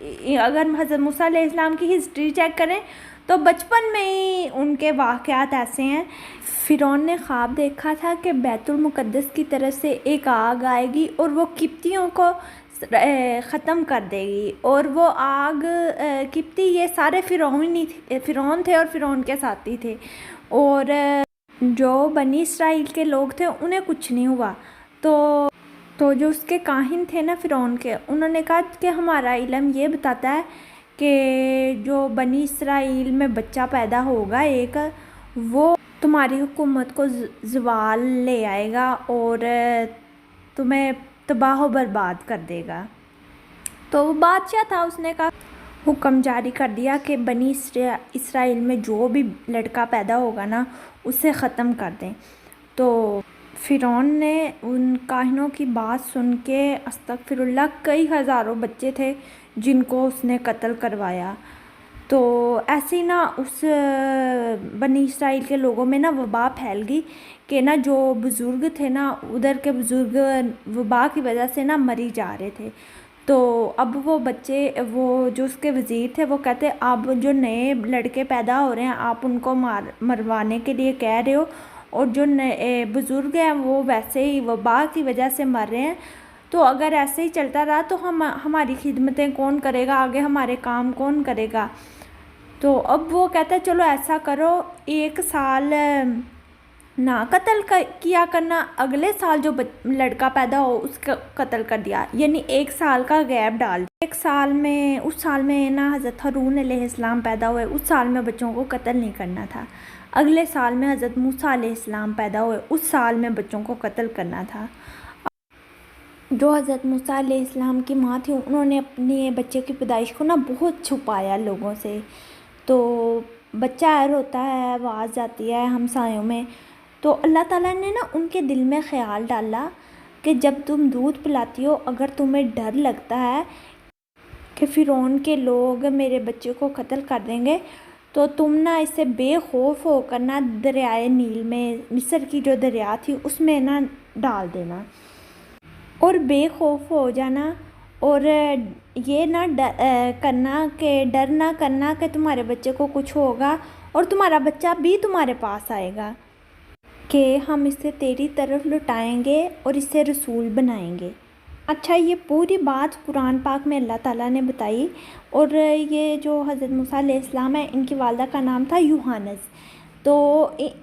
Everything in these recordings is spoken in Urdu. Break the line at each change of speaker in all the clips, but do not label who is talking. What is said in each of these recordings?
اگر حضرت موسیٰ علیہ السلام کی ہسٹری چیک کریں تو بچپن میں ہی ان کے واقعات ایسے ہیں۔ فرعون نے خواب دیکھا تھا کہ بیت المقدس کی طرف سے ایک آگ آئے گی اور وہ قبطیوں کو ختم کر دے گی، اور وہ آگ قبطی یہ سارے فرعون تھے اور فرعون کے ساتھی تھے، اور جو بنی اسرائیل کے لوگ تھے انہیں کچھ نہیں ہوا۔ تو جو اس کے کاہن تھے نا فرعون کے، انہوں نے کہا کہ ہمارا علم یہ بتاتا ہے کہ جو بنی اسرائیل میں بچہ پیدا ہوگا ایک، وہ تمہاری حکومت کو زوال لے آئے گا اور تمہیں تباہ و برباد کر دے گا۔ تو وہ بادشاہ تھا، اس نے کہا حکم جاری کر دیا کہ بنی اسرائیل میں جو بھی لڑکا پیدا ہوگا نا اسے ختم کر دیں۔ تو فرعون نے ان کاہنوں کی بات سن کے استغفر اللہ کئی ہزاروں بچے تھے جن کو اس نے قتل کروایا۔ تو ایسے ہی نا اس بنی اسرائیل کے لوگوں میں نا وبا پھیل گئی کہ نا جو بزرگ تھے نا ادھر کے بزرگ وبا کی وجہ سے نا مری جا رہے تھے۔ تو اب وہ بچے، وہ جو اس کے وزیر تھے وہ کہتے اب جو نئے لڑکے پیدا ہو رہے ہیں آپ ان کو مروانے کے لیے کہہ رہے ہو، اور جو نئے بزرگ ہیں وہ ویسے ہی وبا کی وجہ سے مر رہے ہیں، تو اگر ایسے ہی چلتا رہا تو ہماری خدمتیں کون کرے گا، آگے ہمارے کام کون کرے گا۔ تو اب وہ کہتا ہے چلو ایسا کرو، 1 سال نہ قتل کیا کرنا، اگلے سال جو لڑکا پیدا ہو اس کا قتل کر دیا، یعنی 1 سال کا گیپ ڈال دیا۔ اس سال میں نا حضرت ہارون علیہ السلام پیدا ہوئے، اس سال میں بچوں کو قتل نہیں کرنا تھا۔ اگلے سال میں حضرت موسیٰ علیہ السلام پیدا ہوئے، اس سال میں بچوں کو قتل کرنا تھا۔ جو حضرت موسیٰ علیہ السلام کی ماں تھی انہوں نے اپنے بچے کی پیدائش کو نا بہت چھپایا لوگوں سے، تو بچہ ایئر ہوتا ہے، آواز جاتی ہے ہمسایوں میں، تو اللہ تعالیٰ نے نا ان کے دل میں خیال ڈالا کہ جب تم دودھ پلاتی ہو اگر تمہیں ڈر لگتا ہے کہ فرعون کے لوگ میرے بچے کو قتل کر دیں گے تو تم نا اسے بے خوف ہو کر نا دریائے نیل میں، مصر کی جو دریا تھی اس میں نا ڈال دینا، اور بے خوف ہو جانا، اور یہ نہ کرنا کہ ڈر نہ کرنا کہ تمہارے بچے کو کچھ ہوگا، اور تمہارا بچہ بھی تمہارے پاس آئے گا کہ ہم اسے تیری طرف لوٹائیں گے اور اسے رسول بنائیں گے۔ اچھا، یہ پوری بات قرآن پاک میں اللہ تعالیٰ نے بتائی، اور یہ جو حضرت موسیٰ علیہ السلام ہے ان کی والدہ کا نام تھا یوحنس، تو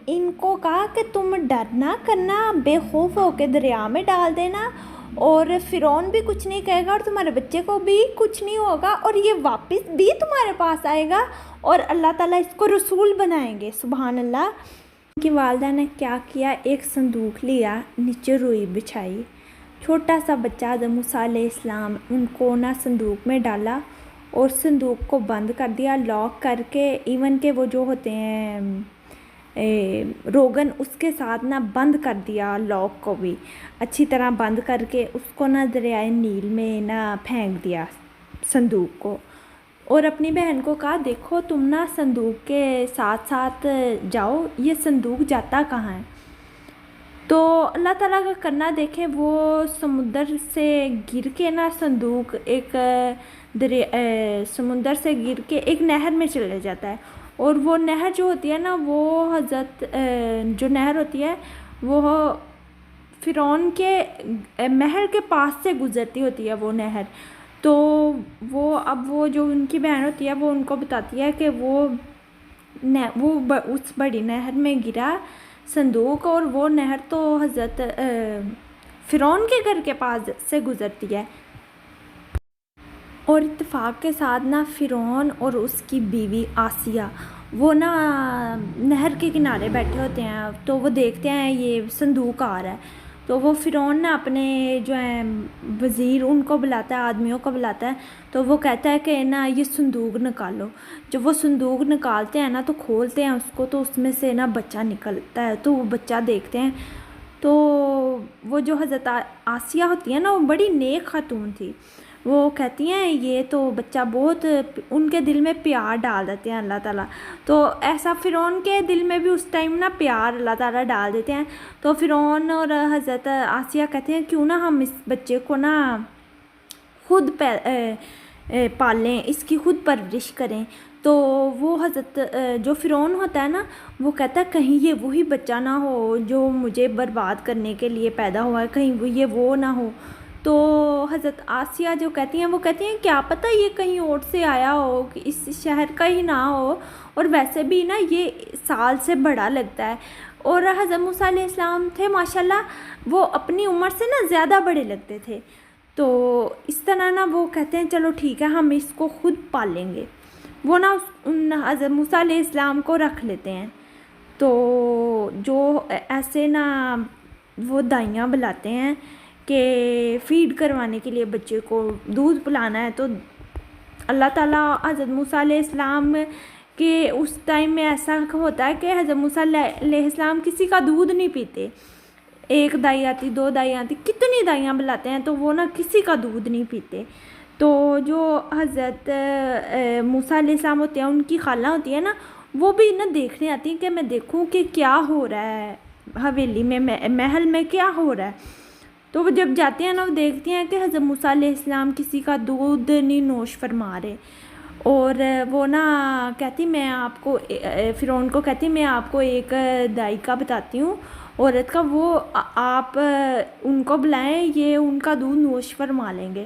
ان کو کہا کہ تم ڈر نہ کرنا، بے خوف ہو کے دریا میں ڈال دینا، اور فرعون بھی کچھ نہیں کہے گا اور تمہارے بچے کو بھی کچھ نہیں ہوگا، اور یہ واپس بھی تمہارے پاس آئے گا اور اللہ تعالیٰ اس کو رسول بنائیں گے۔ سبحان اللہ۔ ان کی والدہ نے کیا کیا، ایک صندوق لیا، نیچے روئی بچھائی، چھوٹا سا بچہ حضرت موسیٰ علیہ السلام ان کو نا صندوق میں ڈالا اور صندوق کو بند کر دیا لاک کر کے، ایون کہ وہ جو ہوتے ہیں روگن اس کے ساتھ نا بند کر دیا، لاک کو بھی اچھی طرح بند کر کے اس کو نا دریائے نیل میں نا پھینک دیا صندوق کو، اور اپنی بہن کو کہا دیکھو تم نا صندوق کے ساتھ ساتھ جاؤ، یہ صندوق جاتا کہاں ہے۔ تو اللہ تعالیٰ کا کرنا دیکھیں، وہ سمندر سے گر کے نا صندوق ایک سمندر سے گر کے ایک نہر میں چلے جاتا ہے، اور وہ نہر جو ہوتی ہے نا وہ حضرت جو نہر ہوتی ہے وہ فرعون کے محل کے پاس سے گزرتی ہوتی ہے وہ نہر، تو وہ جو ان کی بہن ہوتی ہے وہ ان کو بتاتی ہے کہ وہ اس بڑی نہر میں گرا صندوق، اور وہ نہر تو حضرت فرعون کے گھر کے پاس سے گزرتی ہے، اور اتفاق کے ساتھ نا فرعون اور اس کی بیوی آسیہ وہ نا نہر کے کنارے بیٹھے ہوتے ہیں، تو وہ دیکھتے ہیں یہ صندوق آ رہا ہے، تو وہ فرعون نا اپنے جو ہیں وزیر ان کو بلاتا ہے، آدمیوں کو بلاتا ہے، تو وہ کہتا ہے کہ نا یہ صندوق نکالو۔ جب وہ صندوق نکالتے ہیں نا تو کھولتے ہیں اس کو، تو اس میں سے نا بچہ نکلتا ہے، تو وہ بچہ دیکھتے ہیں، تو وہ جو حضرت آسیہ ہوتی ہے نا وہ بڑی نیک خاتون تھی، وہ کہتی ہیں یہ تو بچہ بہت، ان کے دل میں پیار ڈال دیتے ہیں اللہ تعالیٰ، تو ایسا فرعون کے دل میں بھی اس ٹائم نا پیار اللہ تعالیٰ ڈال دیتے ہیں، تو فرعون اور حضرت آسیہ کہتے ہیں کیوں نہ ہم اس بچے کو نا خود پالیں، اس کی خود پرورش کریں۔ تو وہ حضرت جو فرعون ہوتا ہے نا، وہ کہتا ہے کہیں یہ وہی بچہ نہ ہو جو مجھے برباد کرنے کے لیے پیدا ہوا ہے، کہیں یہ وہ نہ ہو۔ تو حضرت آسیہ جو کہتی ہیں، وہ کہتی ہیں کیا پتہ یہ کہیں اور سے آیا ہو، کہ اس شہر کا ہی نہ ہو، اور ویسے بھی نا یہ سال سے بڑا لگتا ہے۔ اور حضرت موسیٰ علیہ السلام تھے ماشاءاللہ، وہ اپنی عمر سے نا زیادہ بڑے لگتے تھے۔ تو اس طرح نا وہ کہتے ہیں چلو ٹھیک ہے، ہم اس کو خود پالیں گے۔ وہ نا ان حضرت موسیٰ علیہ السلام کو رکھ لیتے ہیں۔ تو جو ایسے نا وہ دائیاں بلاتے ہیں کہ فیڈ کروانے کے لیے بچے کو دودھ پلانا ہے، تو اللہ تعالیٰ حضرت موسیٰ علیہ السلام کہ اس ٹائم میں ایسا ہوتا ہے کہ حضرت موسیٰ علیہ السلام کسی کا دودھ نہیں پیتے۔ ایک دائی آتی، دو دائی آتی، کتنی دائیاں بلاتے ہیں، تو وہ نا کسی کا دودھ نہیں پیتے۔ تو جو حضرت موسیٰ علیہ السلام ہوتے ہیں، ان کی خالہ ہوتی ہے نا، وہ بھی نا دیکھنے آتی ہیں کہ میں دیکھوں کہ کیا ہو رہا ہے حویلی میں، محل میں کیا ہو رہا ہے۔ تو وہ جب جاتے ہیں نا، وہ دیکھتی ہیں کہ حضرت موسیٰ علیہ السلام کسی کا دودھ نہیں نوش فرما رہے۔ اور وہ نا کہتی میں آپ کو، فرعون کو کہتی میں آپ کو ایک دائی کا بتاتی ہوں، عورت کا، وہ آپ ان کو بلائیں، یہ ان کا دودھ نوش فرما لیں گے۔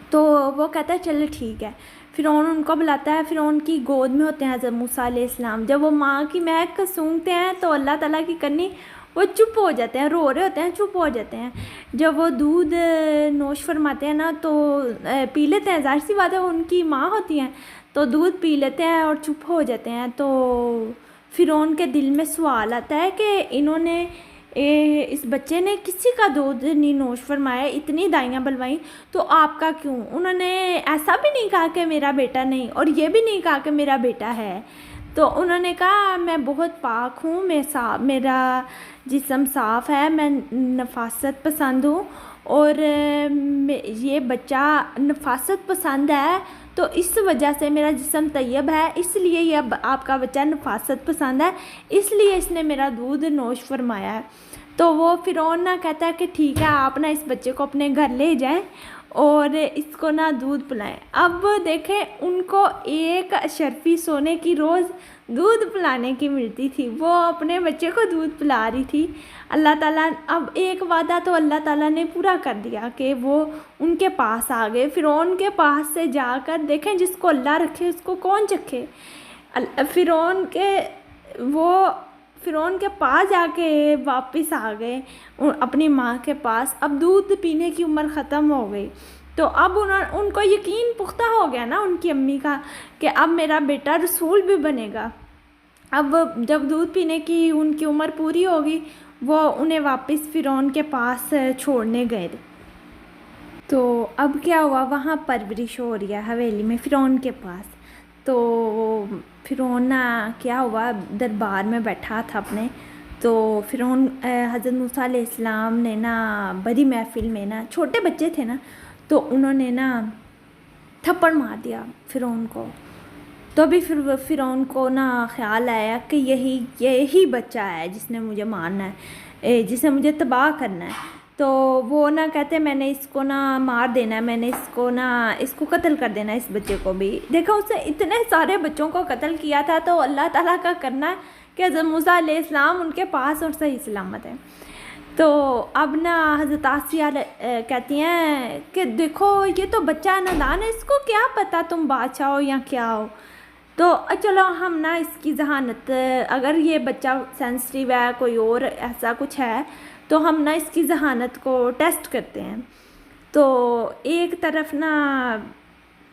تو وہ کہتا ہے چلے ٹھیک ہے۔ فرعون ان کو بلاتا ہے، فرعون کی گود میں ہوتے ہیں حضرت موسیٰ علیہ السلام۔ جب وہ ماں کی مہک سونگھتے ہیں تو اللہ تعالیٰ کی کرنی وہ چپ ہو جاتے ہیں، رو رہے ہوتے ہیں، چپ ہو جاتے ہیں۔ جب وہ دودھ نوش فرماتے ہیں نا تو پی لیتے ہیں، ظاہر سی بات ہے ان کی ماں ہوتی ہیں، تو دودھ پی لیتے ہیں اور چپ ہو جاتے ہیں۔ تو فرعون کے دل میں سوال آتا ہے کہ انہوں نے اس بچے نے کسی کا دودھ نہیں نوش فرمایا، اتنی دائیاں بلوائیں، تو آپ کا کیوں؟ انہوں نے ایسا بھی نہیں کہا کہ میرا بیٹا نہیں، اور یہ بھی نہیں کہا کہ میرا بیٹا ہے۔ تو انہوں نے کہا میں بہت پاک ہوں، میرا جسم صاف ہے، میں نفاست پسند ہوں، اور یہ بچہ نفاست پسند ہے، تو اس وجہ سے میرا جسم طیب ہے، اس لیے یہ آپ کا بچہ نفاست پسند ہے، اس لیے اس نے میرا دودھ نوش فرمایا ہے۔ تو وہ فرعون نہ کہتا ہے کہ ٹھیک ہے، آپ نا اس بچے کو اپنے گھر لے جائیں اور اس کو نا دودھ پلائیں۔ اب دیکھیں ان کو ایک اشرفی سونے کی روز دودھ پلانے کی ملتی تھی، وہ اپنے بچے کو دودھ پلا رہی تھی۔ اللہ تعالیٰ اب ایک وعدہ تو اللہ تعالیٰ نے پورا کر دیا کہ وہ ان کے پاس آ گئے، فرعون کے پاس سے جا کر دیکھیں جس کو اللہ رکھے اس کو کون چکھے۔ فرعون کے پاس جا کے واپس آ گئے اپنی ماں کے پاس۔ اب دودھ پینے کی عمر ختم ہو گئی، تو اب ان کو یقین پختہ ہو گیا نا ان کی امی کا کہ اب میرا بیٹا رسول بھی بنے گا۔ اب جب دودھ پینے کی ان کی عمر پوری ہوگی، وہ انہیں واپس فرعون کے پاس چھوڑنے گئے۔ تو اب کیا ہوا، وہاں پرورش ہو رہی ہے حویلی میں فرعون کے پاس۔ تو فرعون کیا ہوا، دربار میں بیٹھا تھا اپنے، تو فرعون حضرت موسیٰ علیہ السلام نے نا بڑی محفل میں نا، چھوٹے بچے تھے نا، تو انہوں نے نا تھپڑ مار دیا فرعون کو۔ تو ابھی فرعون کو نا خیال آیا کہ یہی بچہ ہے جس نے مجھے مارنا ہے، جس نے مجھے تباہ کرنا ہے۔ تو وہ نا کہتے میں نے اس کو نا مار دینا ہے، میں نے اس کو قتل کر دینا ہے، اس بچے کو بھی۔ دیکھو اس نے اتنے سارے بچوں کو قتل کیا تھا، تو اللہ تعالیٰ کا کرنا ہے کہ حضرت موسیٰ علیہ السلام ان کے پاس اور صحیح سلامت ہے۔ تو اب نا حضرت آسیہ کہتی ہیں کہ دیکھو یہ تو بچہ نادان ہے، اس کو کیا پتہ تم بادشاہ ہو یا کیا ہو۔ تو چلو ہم نا اس کی ذہانت، اگر یہ بچہ سینسٹیو ہے، کوئی اور ایسا کچھ ہے، تو ہم نا اس کی ذہانت کو ٹیسٹ کرتے ہیں۔ تو ایک طرف نا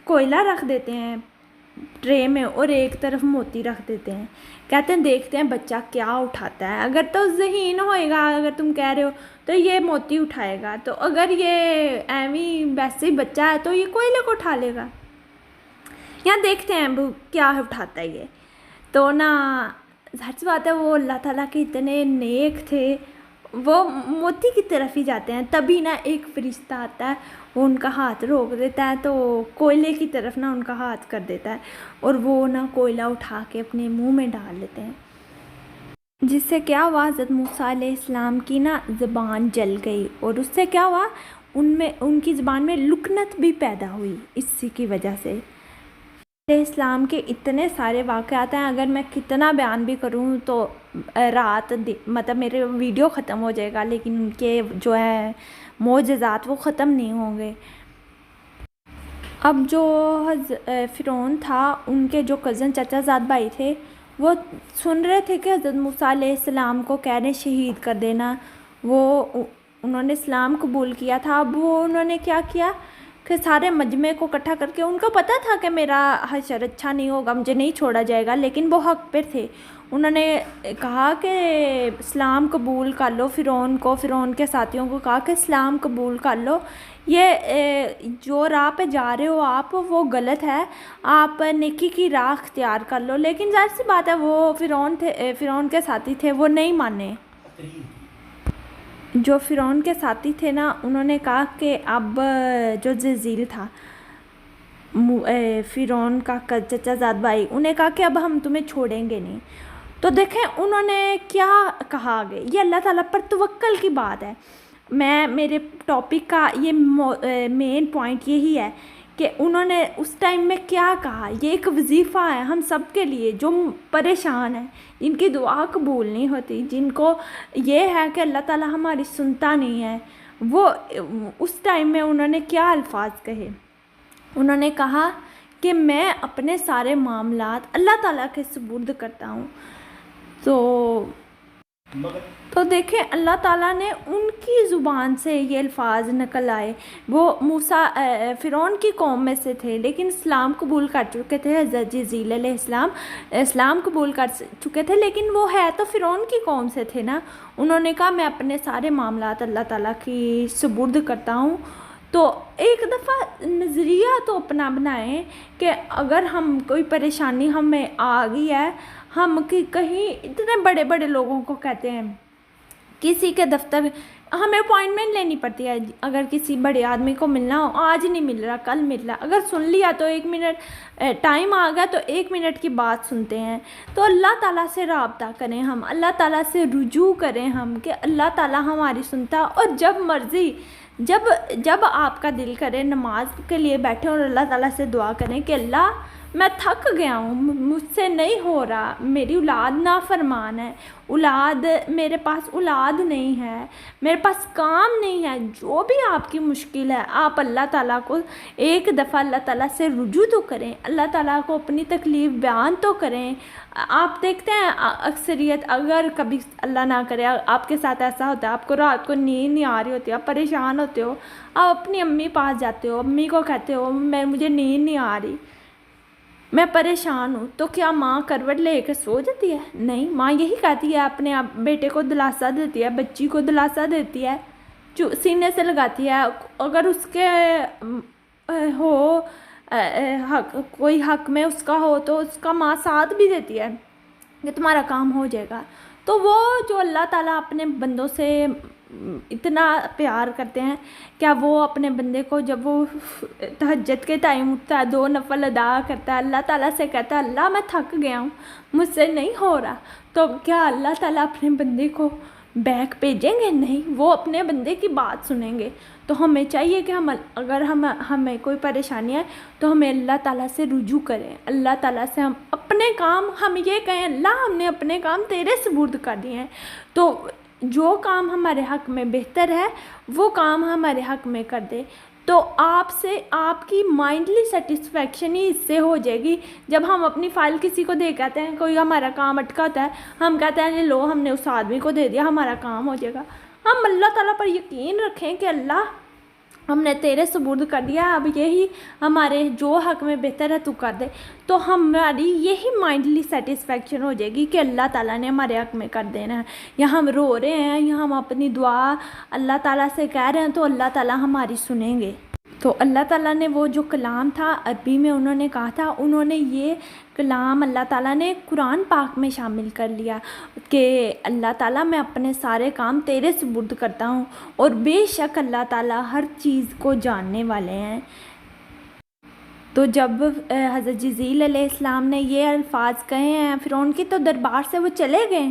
کوئلہ رکھ دیتے ہیں ٹرے میں، اور ایک طرف موتی رکھ دیتے ہیں، کہتے ہیں دیکھتے ہیں بچہ کیا اٹھاتا ہے۔ اگر تو ذہین ہوئے گا، اگر تم کہہ رہے ہو تو یہ موتی اٹھائے گا، تو اگر یہ ایویں ویسے ہی بچہ ہے تو یہ کوئلے کو اٹھا لے گا۔ یہاں دیکھتے ہیں کیا اٹھاتا ہے یہ۔ تو نا ظاہر سی بات ہے وہ اللہ تعالیٰ کے اتنے نیک تھے، وہ موتی کی طرف ہی جاتے ہیں۔ تبھی نا ایک فرشتہ آتا ہے، وہ ان کا ہاتھ روک دیتا ہے، تو کوئلے کی طرف نا ان کا ہاتھ کر دیتا ہے، اور وہ نا کوئلہ اٹھا کے اپنے منہ میں ڈال لیتے ہیں، جس سے کیا ہوا، حضرت موسیٰ علیہ السلام کی نا زبان جل گئی، اور اس سے کیا ہوا، ان کی زبان میں لکنت بھی پیدا ہوئی اسی کی وجہ سے۔ علیہ السلام کے اتنے سارے واقعات ہیں، اگر میں کتنا بیان بھی کروں تو مطلب میرے ویڈیو ختم ہو جائے گا، لیکن ان کے جو ہے معجزات وہ ختم نہیں ہوں گے۔ اب جو فرعون تھا، ان کے جو کزن چچا زاد بھائی تھے، وہ سن رہے تھے کہ حضرت موسیٰ علیہ السلام کو کہہ رہے شہید کر دینا۔ انہوں نے اسلام قبول کیا تھا۔ اب انہوں نے کیا کیا کہ سارے مجمع کو اکٹھا کر کے، ان کو پتہ تھا کہ میرا حشر اچھا نہیں ہوگا، مجھے نہیں چھوڑا جائے گا، لیکن وہ حق پر تھے۔ انہوں نے کہا کہ اسلام قبول کر لو، فرعون کے ساتھیوں کو کہا کہ اسلام قبول کر لو، یہ جو راہ پہ جا رہے ہو آپ وہ غلط ہے، آپ نیکی کی راہ اختیار کر لو۔ لیکن ظاہر سی بات ہے وہ فرعون کے ساتھی تھے، وہ نہیں مانے۔ جو فرعون کے ساتھی تھے نا، انہوں نے کہا کہ اب جو زلزیل تھا فرعون کا چچا زاد بھائی، انہیں کہا کہ اب ہم تمہیں چھوڑیں گے نہیں۔ تو دیکھیں انہوں نے کیا کہا آگے، یہ اللہ تعالیٰ پر توکل کی بات ہے۔ میرے ٹاپک کا یہ مین پوائنٹ یہی ہے کہ انہوں نے اس ٹائم میں کیا کہا۔ یہ ایک وظیفہ ہے ہم سب کے لیے جو پریشان ہیں، جن کی دعا قبول نہیں ہوتی، جن کو یہ ہے کہ اللہ تعالیٰ ہماری سنتا نہیں ہے، وہ اس ٹائم میں انہوں نے کیا الفاظ کہے۔ انہوں نے کہا کہ میں اپنے سارے معاملات اللہ تعالیٰ کے سپرد کرتا ہوں۔ تو دیکھیں اللہ تعالیٰ نے ان کی زبان سے یہ الفاظ نکل آئے۔ وہ فرعون کی قوم میں سے تھے، لیکن اسلام قبول کر چکے تھے۔ حضرت جبریل علیہ السلام اسلام قبول کر چکے تھے، لیکن وہ ہے تو فرعون کی قوم سے تھے نا۔ انہوں نے کہا میں اپنے سارے معاملات اللہ تعالیٰ کی سپرد کرتا ہوں۔ تو ایک دفعہ نظریہ تو اپنا بنائیں کہ اگر ہم کوئی پریشانی ہمیں آ گئی ہے، ہم کہیں اتنے بڑے بڑے لوگوں کو کہتے ہیں، کسی کے دفتر ہمیں اپوائنٹمنٹ لینی پڑتی ہے، اگر کسی بڑے آدمی کو ملنا ہو، آج نہیں مل رہا کل مل رہا، اگر سن لیا تو 1 منٹ ٹائم آ گیا تو 1 منٹ کی بات سنتے ہیں۔ تو اللہ تعالیٰ سے رابطہ کریں، ہم اللہ تعالیٰ سے رجوع کریں ہم کہ اللہ تعالیٰ ہماری سنتا، اور جب مرضی جب آپ کا دل کرے نماز کے لیے بیٹھے اور اللہ تعالیٰ سے دعا کریں کہ اللہ میں تھک گیا ہوں، مجھ سے نہیں ہو رہا، میری اولاد نافرمان ہے، میرے پاس اولاد نہیں ہے، میرے پاس کام نہیں ہے، جو بھی آپ کی مشکل ہے آپ اللہ تعالیٰ کو ایک دفعہ اللہ تعالیٰ سے رجوع تو کریں، اللہ تعالیٰ کو اپنی تکلیف بیان تو کریں۔ آپ دیکھتے ہیں اکثریت، اگر کبھی اللہ نہ کرے آپ کے ساتھ ایسا ہوتا ہے، آپ کو رات کو نیند نہیں آ رہی ہوتی، آپ پریشان ہوتے ہو، آپ اپنی امی پاس جاتے ہو، امی کو کہتے ہو مجھے نیند نہیں آ رہی، میں پریشان ہوں، تو کیا ماں کروٹ لے کے سو جاتی ہے؟ نہیں، ماں یہی کہتی ہے، اپنے بیٹے کو دلاسا دیتی ہے، بچی کو دلاسا دیتی ہے، سینے سے لگاتی ہے، اگر اس کے ہو کوئی حق میں اس کا ہو تو اس کا ماں ساتھ بھی دیتی ہے کہ تمہارا کام ہو جائے گا۔ تو وہ جو اللہ تعالیٰ اپنے بندوں سے اتنا پیار کرتے ہیں، کیا وہ اپنے بندے کو جب وہ تہجد کے ٹائم اٹھتا ہے، 2 نفل ادا کرتا ہے، اللہ تعالیٰ سے کہتا ہے اللہ میں تھک گیا ہوں، مجھ سے نہیں ہو رہا، تو کیا اللہ تعالیٰ اپنے بندے کو بیک بھیجیں گے؟ نہیں، وہ اپنے بندے کی بات سنیں گے۔ تو ہمیں چاہیے کہ اگر ہمیں کوئی پریشانی ہے تو ہمیں اللہ تعالیٰ سے رجوع کریں، اللہ تعالیٰ سے ہم اپنے کام ہم یہ کہیں اللہ ہم نے اپنے کام تیرے سپرد کر دیے ہیں، تو جو کام ہمارے حق میں بہتر ہے وہ کام ہمارے حق میں کر دے۔ تو آپ کی مائنڈلی سیٹسفیکشن ہی اس سے ہو جائے گی۔ جب ہم اپنی فائل کسی کو دے کہتے ہیں، کوئی ہمارا کام اٹکا ہوتا ہے، ہم کہتے ہیں لو ہم نے اس آدمی کو دے دیا، ہمارا کام ہو جائے گا۔ ہم اللہ تعالیٰ پر یقین رکھیں کہ اللہ ہم نے تیرے سپرد کر دیا، اب یہی ہمارے جو حق میں بہتر ہے تو کر دے، تو ہماری یہی مائنڈلی سیٹسفیکشن ہو جائے گی کہ اللہ تعالیٰ نے ہمارے حق میں کر دینا ہے۔ یا ہم رو رہے ہیں، یا ہم اپنی دعا اللہ تعالیٰ سے کہہ رہے ہیں تو اللہ تعالیٰ ہماری سنیں گے۔ تو اللہ تعالیٰ نے وہ جو کلام تھا عربی میں انہوں نے کہا تھا، انہوں نے یہ کلام اللہ تعالیٰ نے قرآن پاک میں شامل کر لیا کہ اللہ تعالیٰ میں اپنے سارے کام تیرے سپرد کرتا ہوں، اور بے شک اللہ تعالیٰ ہر چیز کو جاننے والے ہیں۔ تو جب حضرت جبریل علیہ السلام نے یہ الفاظ کہے ہیں فرعون کی، تو دربار سے وہ چلے گئے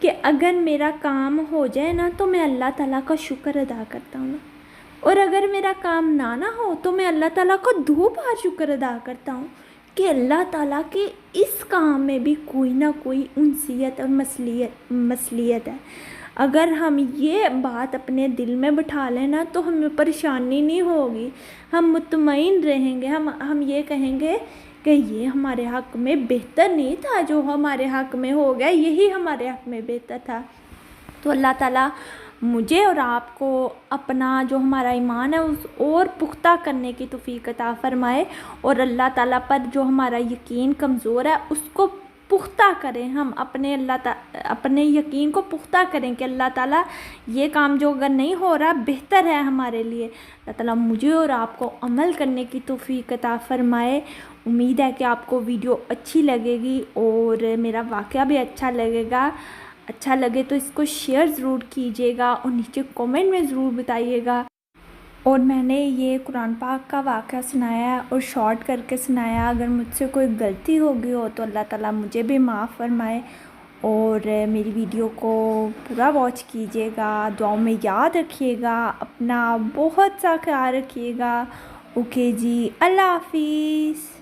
کہ اگر میرا کام ہو جائے نا تو میں اللہ تعالیٰ کا شکر ادا کرتا ہوں، اور اگر میرا کام نہ ہو تو میں اللہ تعالیٰ کا 2 بار شکر ادا کرتا ہوں کہ اللہ تعالیٰ کے اس کام میں بھی کوئی نہ کوئی انسیت اور مصلیت ہے۔ اگر ہم یہ بات اپنے دل میں بٹھا لیں نا تو ہمیں پریشانی نہیں ہوگی، ہم مطمئن رہیں گے، ہم یہ کہیں گے کہ یہ ہمارے حق میں بہتر نہیں تھا، جو ہمارے حق میں ہو گیا یہی ہمارے حق میں بہتر تھا۔ تو اللہ تعالیٰ مجھے اور آپ کو اپنا جو ہمارا ایمان ہے اس اور پختہ کرنے کی توفیق عطا فرمائے، اور اللہ تعالیٰ پر جو ہمارا یقین کمزور ہے اس کو پختہ کریں، ہم اپنے یقین کو پختہ کریں کہ اللہ تعالیٰ یہ کام جو اگر نہیں ہو رہا بہتر ہے ہمارے لیے۔ اللہ تعالیٰ مجھے اور آپ کو عمل کرنے کی توفیق عطا فرمائے۔ امید ہے کہ آپ کو ویڈیو اچھی لگے گی اور میرا واقعہ بھی اچھا لگے گا۔ اچھا لگے تو اس کو شیئر ضرور کیجیے گا اور نیچے کومنٹ میں ضرور بتائیے گا۔ اور میں نے یہ قرآن پاک کا واقعہ سنایا ہے اور شارٹ کر کے سنایا، اگر مجھ سے کوئی غلطی ہو گئی ہو تو اللہ تعالیٰ مجھے بھی معاف فرمائے، اور میری ویڈیو کو پورا واچ کیجیے گا، دعاؤں میں یاد رکھیے گا، اپنا بہت سا خیال رکھیے گا۔ اوکے جی، اللہ حافظ۔